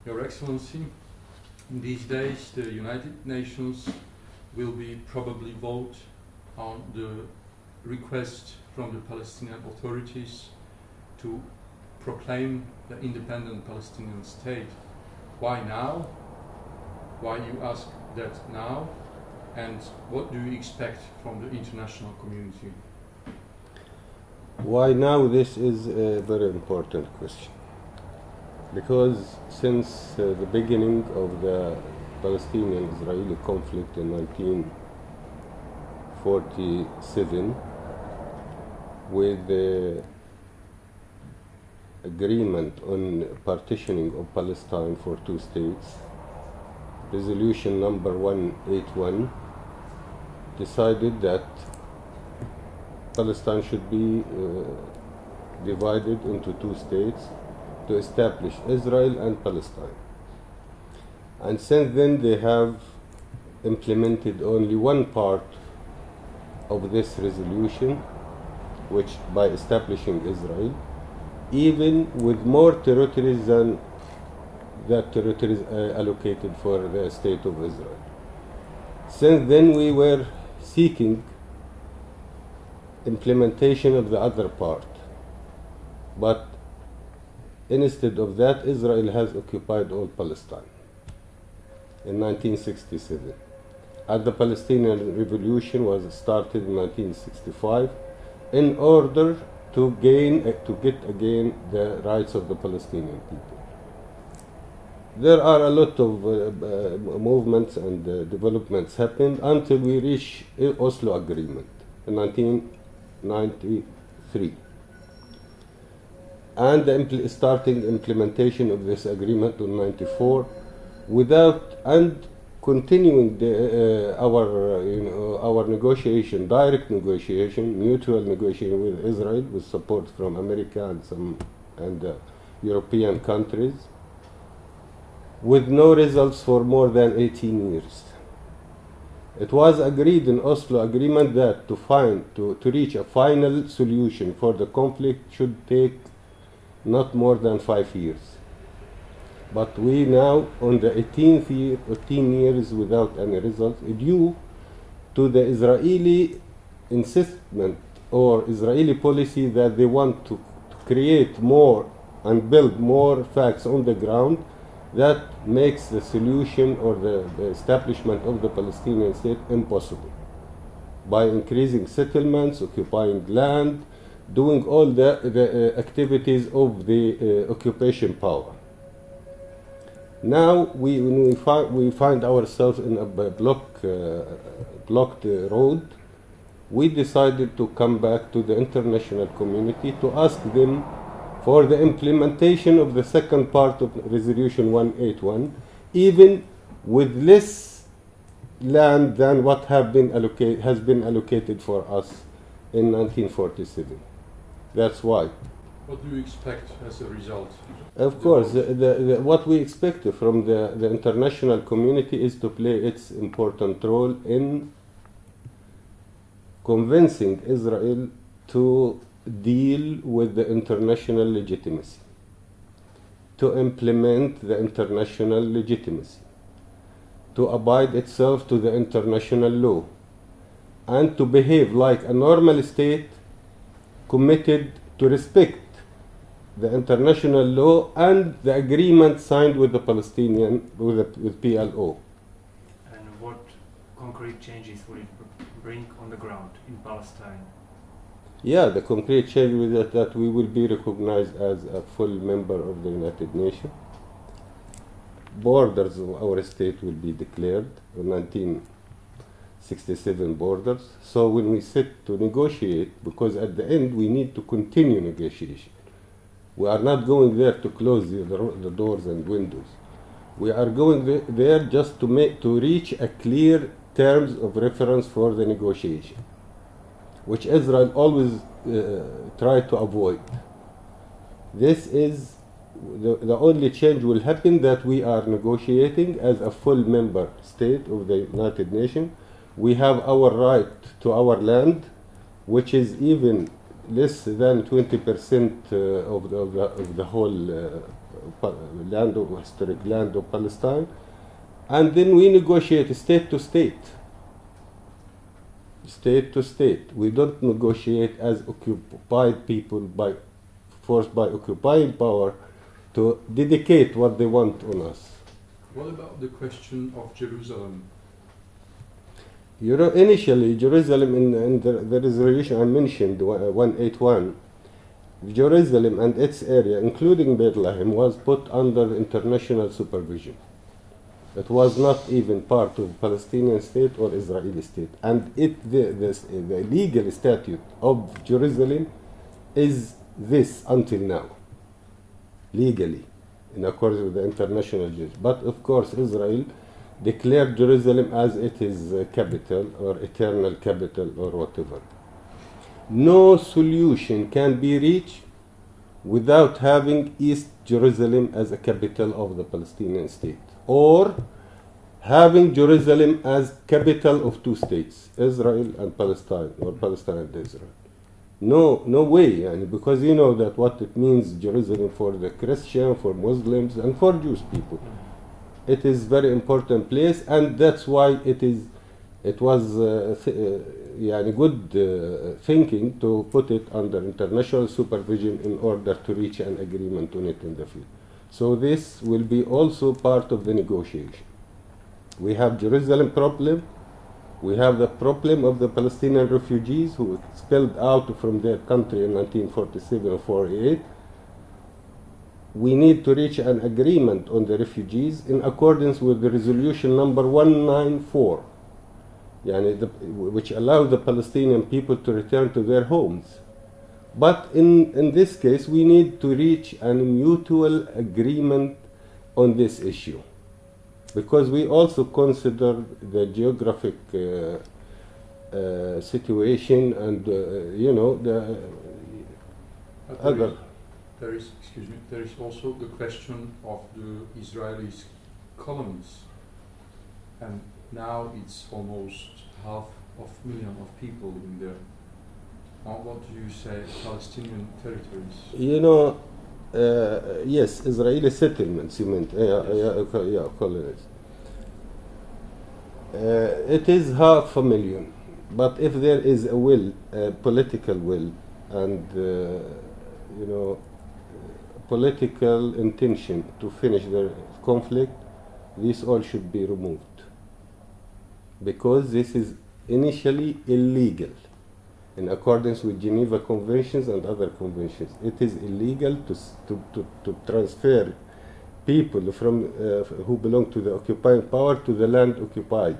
Your Excellency, in these days the United Nations will be probably vote on the request from the Palestinian authorities to proclaim the independent Palestinian state. Why now? Why you ask that now? And what do you expect from the international community? Why now? This is a very important question. Because since the beginning of the Palestinian-Israeli conflict in 1947, with the agreement on partitioning of Palestine for two states, resolution number 181 decided that Palestine should be divided into two states to establish Israel and Palestine. And since then they have implemented only one part of this resolution, which by establishing Israel, even with more territories than that territories allocated for the state of Israel. Since then we were seeking implementation of the other part, but instead of that, Israel has occupied all Palestine in 1967. And the Palestinian Revolution was started in 1965 in order to get again the rights of the Palestinian people. There are a lot of movements and developments happened until we reach Oslo Agreement in 1993. And the starting implementation of this agreement in '94, and continuing our negotiation, direct negotiation, mutual negotiation with Israel, with support from America and European countries, with no results for more than 18 years. It was agreed in Oslo Agreement that to reach a final solution for the conflict should take not more than 5 years. But we now, on the 18th year, 18 years without any results, due to the Israeli insistment or Israeli policy that they want to create more and build more facts on the ground, that makes the solution or the establishment of the Palestinian state impossible. By increasing settlements, occupying land, doing all the activities of the occupation power. Now we find ourselves in a blocked road. We decided to come back to the international community to ask them for the implementation of the second part of Resolution 181, even with less land than what has been allocated for us in 1947. That's why. What do you expect as a result? Of course, what we expect from the international community is to play its important role in convincing Israel to deal with the international legitimacy, to implement the international legitimacy, to abide itself to the international law, and to behave like a normal state committed to respect the international law and the agreement signed with the Palestinian, with PLO. And what concrete changes will it bring on the ground in Palestine? Yeah, the concrete change is that we will be recognized as a full member of the United Nations. Borders of our state will be declared, 1967 borders. So when we sit to negotiate, because at the end we need to continue negotiation. We are not going there to close the doors and windows. We are going there just to reach a clear terms of reference for the negotiation, which Israel always tried to avoid. This is the only change will happen, that we are negotiating as a full member state of the United Nations. We have our right to our land, which is even less than 20% of the whole historic land of Palestine, and then we negotiate state to state. State to state. We don't negotiate as occupied people forced by occupying power to dedicate what they want on us. What about the question of Jerusalem? You know, initially, Jerusalem in the resolution I mentioned, 181, Jerusalem and its area, including Bethlehem, was put under international supervision. It was not even part of Palestinian state or Israeli state. And the legal statute of Jerusalem is this until now, legally, in accordance with the international judge. But of course, Israel declared Jerusalem as it is capital or eternal capital or whatever. No solution can be reached without having East Jerusalem as a capital of the Palestinian state, or having Jerusalem as capital of two states, Israel and Palestine, or Palestine and Israel. No way, because you know that what it means, Jerusalem, for the Christian, for Muslims, and for Jewish people. It is very important place, and that's why it was good thinking to put it under international supervision in order to reach an agreement on it in the field. So this will be also part of the negotiation. We have Jerusalem problem. We have the problem of the Palestinian refugees who expelled out from their country in 1947 or 48. We need to reach an agreement on the refugees in accordance with the resolution number 194, which allows the Palestinian people to return to their homes. But in this case, we need to reach a mutual agreement on this issue, because we also consider the geographic situation and the other. There is also the question of the Israeli colonies, and now it's almost 500,000 of people living there. What do you say, Palestinian territories? You know, yes, Israeli settlements, you meant, colonies. It is 500,000, but if there is a will, a political will, and political intention to finish the conflict, this all should be removed, because this is initially illegal in accordance with Geneva Conventions and other conventions. It is illegal to transfer people from who belong to the occupying power to the land occupied.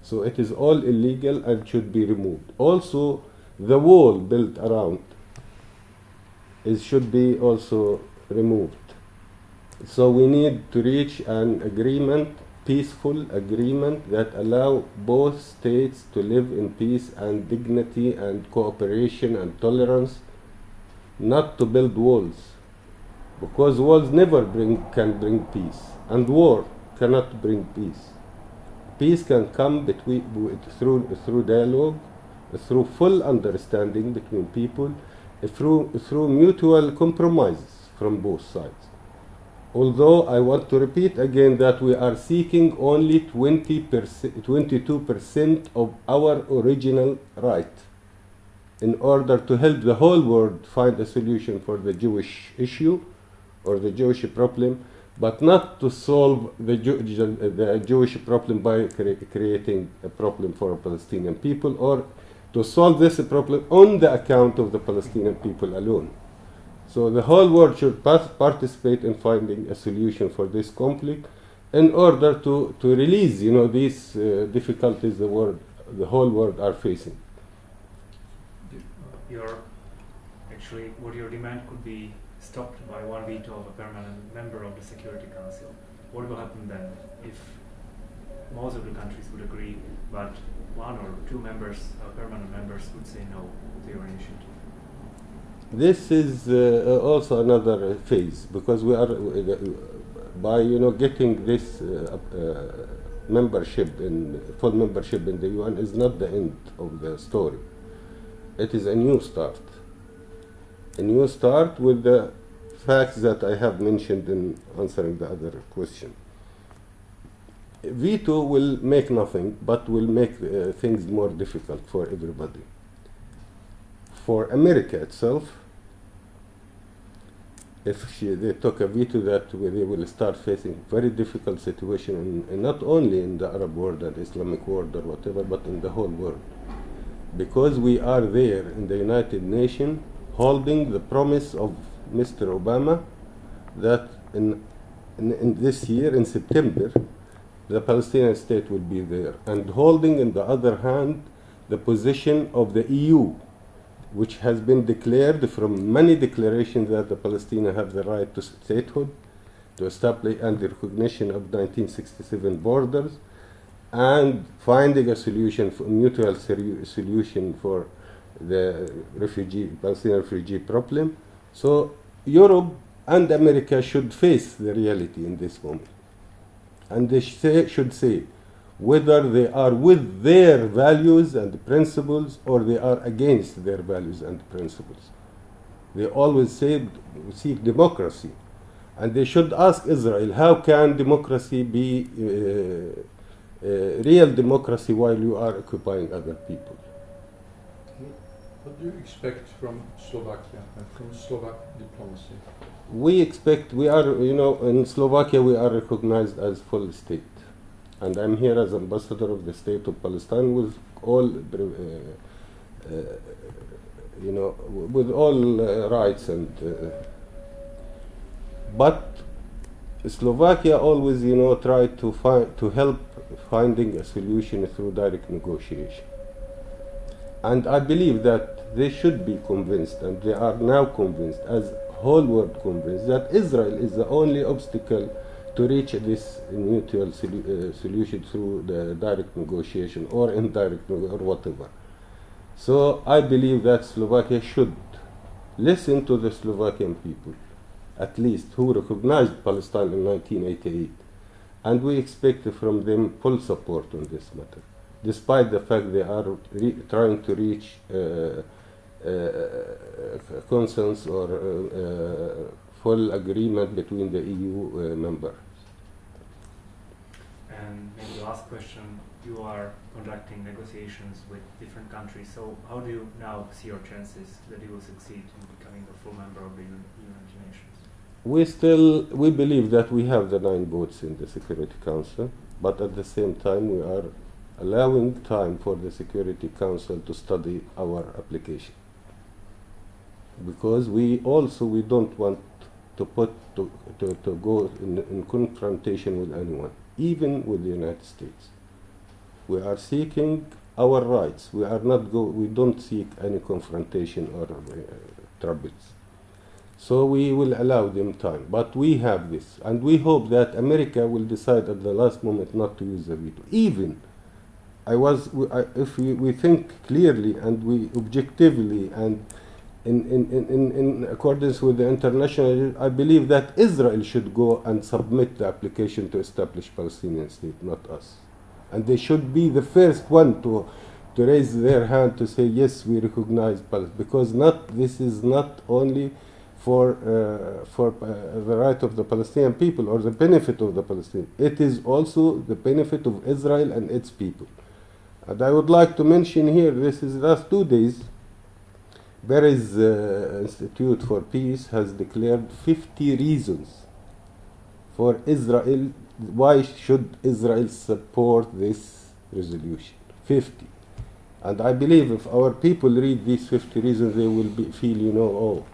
So it is all illegal and should be removed. Also, the wall built around should be also removed. So we need to reach an agreement, peaceful agreement, that allow both states to live in peace and dignity and cooperation and tolerance, not to build walls, because walls never can bring peace, and war cannot bring peace. Peace can come through dialogue, through full understanding between people, through mutual compromises from both sides. Although I want to repeat again that we are seeking only 22% of our original right in order to help the whole world find a solution for the Jewish issue or the Jewish problem, but not to solve the Jewish problem by creating a problem for Palestinian people, or to solve this problem on the account of the Palestinian people alone. So the whole world should participate in finding a solution for this conflict in order to release, these difficulties the whole world are facing. What your demand could be stopped by one veto of a permanent member of the Security Council. What will happen then if most of the countries would agree, but one or two members, permanent members, would say no to your initiative? This is also another phase, because we are by getting this full membership in the UN is not the end of the story. It is a new start. A new start with the facts that I have mentioned in answering the other question. Veto will make nothing, but will make things more difficult for everybody. For America itself, if they took a veto, that they will start facing very difficult situation, and not only in the Arab world and Islamic world or whatever, but in the whole world. Because we are there in the United Nations holding the promise of Mr. Obama that in this year, in September, the Palestinian state will be there, and holding in the other hand the position of the EU, which has been declared from many declarations that the Palestinians have the right to statehood, to establish and the recognition of 1967 borders, and finding a solution, for mutual solution for the Palestinian refugee problem. So Europe and America should face the reality in this moment. And they should say whether they are with their values and principles or they are against their values and principles. They always say seek democracy. And they should ask Israel, how can democracy be real democracy while you are occupying other people? What do you expect from Slovakia and from Slovak diplomacy? We expect, we are, in Slovakia we are recognized as full state. And I'm here as ambassador of the state of Palestine with all, with all rights and. But Slovakia always, try to help finding a solution through direct negotiation. And I believe that they should be convinced, and they are now convinced, as whole world convinced, that Israel is the only obstacle to reach this mutual solution through the direct negotiation or indirect or whatever. So I believe that Slovakia should listen to the Slovakian people, at least, who recognized Palestine in 1988. And we expect from them full support on this matter, despite the fact they are trying to reach consensus or full agreement between the EU members. And maybe the last question, you are conducting negotiations with different countries, so how do you now see your chances that you will succeed in becoming a full member of the United Nations? We believe that we have the 9 votes in the Security Council, but at the same time we are allowing time for the Security Council to study our application. Because we don't want to go in confrontation with anyone, even with the United States. We are seeking our rights. We don't seek any confrontation or troubles. So we will allow them time. But we have this, and we hope that America will decide at the last moment not to use the veto. Even if we think clearly and we objectively and in accordance with the international, I believe that Israel should go and submit the application to establish Palestinian state, not us. And they should be the first one to raise their hand to say, yes, we recognize Palestine, because this is not only for the right of the Palestinian people or the benefit of the Palestinians. It is also the benefit of Israel and its people. And I would like to mention here, this is the last 2 days, Barry's Institute for Peace has declared 50 reasons for Israel. Why should Israel support this resolution? 50. And I believe if our people read these 50 reasons, they will feel,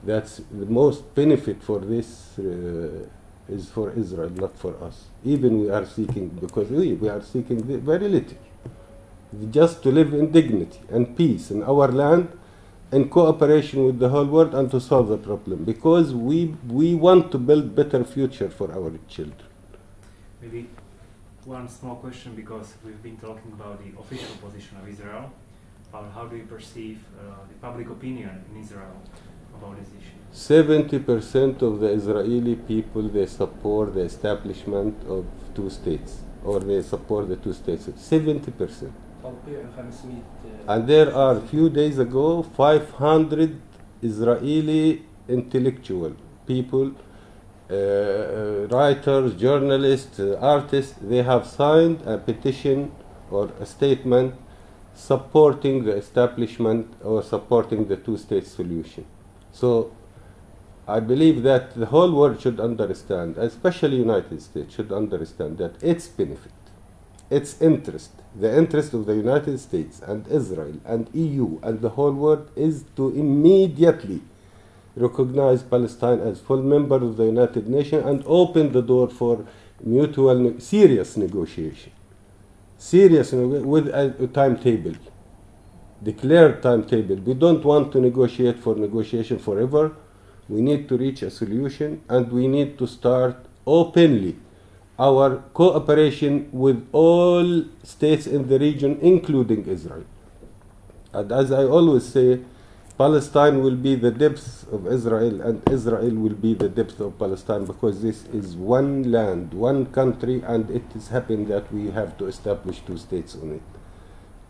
that's the most benefit for this is for Israel, not for us. Even we are seeking, because we are seeking very little, just to live in dignity and peace in our land, in cooperation with the whole world, and to solve the problem, because we want to build better future for our children. Maybe one small question, because we've been talking about the official position of Israel, but how do you perceive the public opinion in Israel about this issue? 70% of the Israeli people, they support the establishment of 2 states, or they support the 2 states. 70%. And there are, a few days ago, 500 Israeli intellectual people, writers, journalists, artists, they have signed a petition or a statement supporting the establishment or supporting the two-state solution. So I believe that the whole world should understand, especially United States should understand that its benefit, its interest, the interest of the United States and Israel and EU and the whole world is to immediately recognize Palestine as full member of the United Nations and open the door for mutual serious negotiation. With a timetable, declared timetable. We don't want to negotiate for negotiation forever. We need to reach a solution, and we need to start openly our cooperation with all states in the region, including Israel. And as I always say, Palestine will be the depth of Israel, and Israel will be the depth of Palestine, because this is one land, one country, and it has happened that we have to establish two states on it.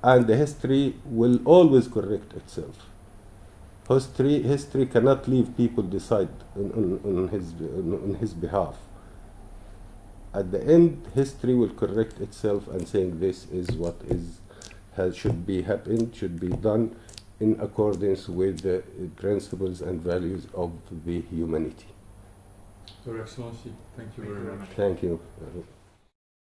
And the history will always correct itself. History cannot leave people decide on his behalf. At the end, history will correct itself and saying this is what should be happened, should be done in accordance with the principles and values of the humanity. Your Excellency, thank you very much. Thank you.